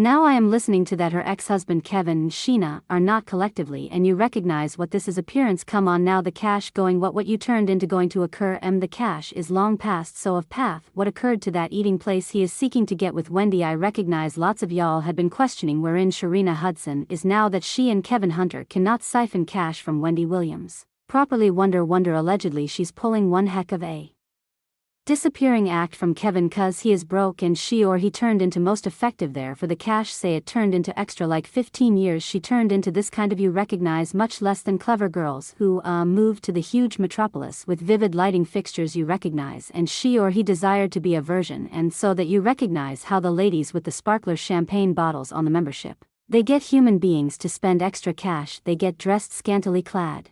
Now I am listening to that her ex-husband Kevin and Sheena are not collectively, and you recognize what this is. Appearance. Come on now, the cash going, what you turned into going to occur. The cash is long past, so of path what occurred to that eating place he is seeking to get with Wendy. I recognize lots of y'all had been questioning wherein Sharina Hudson is now that she and Kevin Hunter cannot siphon cash from Wendy Williams properly. Wonder allegedly she's pulling one heck of a disappearing act from Kevin, cause he is broke and she or he turned into most effective there for the cash. Say it turned into extra like 15 years she turned into this kind of, you recognize, much less than clever girls who moved to the huge metropolis with vivid lighting fixtures. You recognize, and she or he desired to be a version, and so that you recognize how the ladies with the sparkler champagne bottles on the membership, they get human beings to spend extra cash, they get dressed scantily clad,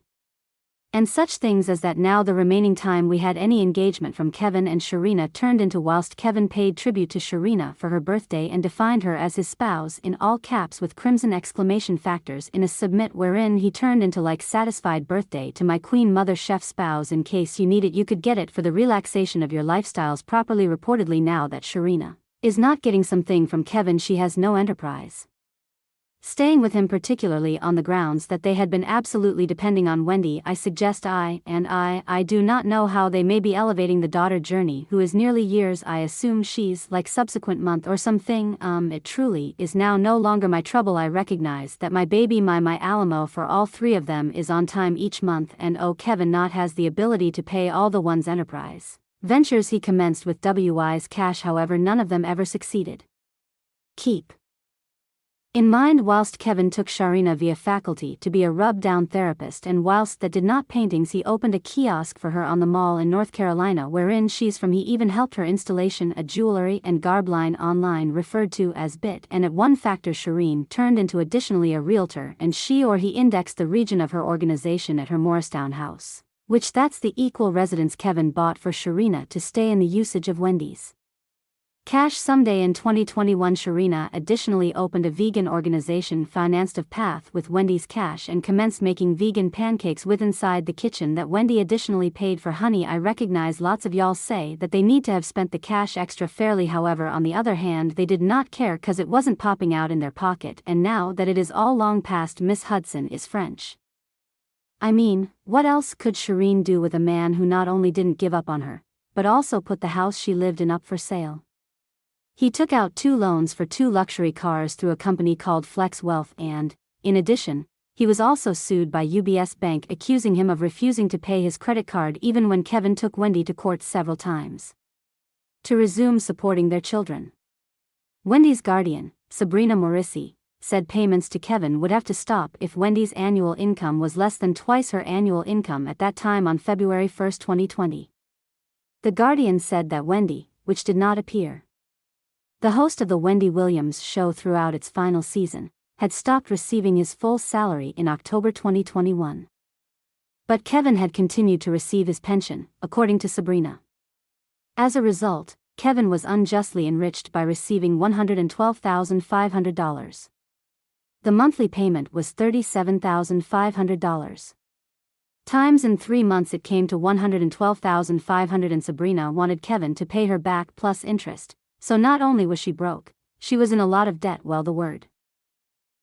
and such things as that. Now the remaining time we had any engagement from Kevin and Sharina turned into whilst Kevin paid tribute to Sharina for her birthday and defined her as his spouse in all caps with crimson exclamation factors in a submit, wherein he turned into like satisfied birthday to my queen mother chef spouse. In case you need it, you could get it for the relaxation of your lifestyles properly. Reportedly now that Sharina is not getting something from Kevin, she has no enterprise staying with him, particularly on the grounds that they had been absolutely depending on Wendy. I suggest I do not know how they may be elevating the daughter journey, who is nearly years. I assume she's like subsequent month or something. It truly is now no longer my trouble. I recognize that my baby, my Alamo for all three of them is on time each month, and Kevin not has the ability to pay all the one's enterprise ventures he commenced with WI's cash. However, none of them ever succeeded. Keep in mind, whilst Kevin took Sharina via faculty to be a rub-down therapist, and whilst that did not paintings, he opened a kiosk for her on the mall in North Carolina wherein she's from. He even helped her installation a jewelry and garb line online referred to as Bit, and at one factor Shireen turned into additionally a realtor, and she or he indexed the region of her organization at her Morristown house, which that's the equal residence Kevin bought for Sharina to stay in the usage of Wendy's cash. Someday in 2021 Sharina additionally opened a vegan organization financed of path with Wendy's cash and commenced making vegan pancakes with inside the kitchen that Wendy additionally paid for. Honey, I recognize lots of y'all say that they need to have spent the cash extra fairly, however on the other hand they did not care cause it wasn't popping out in their pocket, and now that it is all long past, Miss Hudson is French. I mean, what else could Shireen do with a man who not only didn't give up on her, but also put the house she lived in up for sale? He took out 2 loans for 2 luxury cars through a company called Flex Wealth, and, in addition, he was also sued by UBS Bank accusing him of refusing to pay his credit card even when Kevin took Wendy to court several times to resume supporting their children. Wendy's guardian, Sabrina Morrissey, said payments to Kevin would have to stop if Wendy's annual income was less than twice her annual income at that time on February 1, 2020. The Guardian said that Wendy, which did not appear the host of the Wendy Williams show throughout its final season, had stopped receiving his full salary in October 2021. But Kevin had continued to receive his pension, according to Sabrina. As a result, Kevin was unjustly enriched by receiving $112,500. The monthly payment was $37,500. Times in 3 months it came to $112,500, and Sabrina wanted Kevin to pay her back plus interest. So not only was she broke, she was in a lot of debt. Well, the word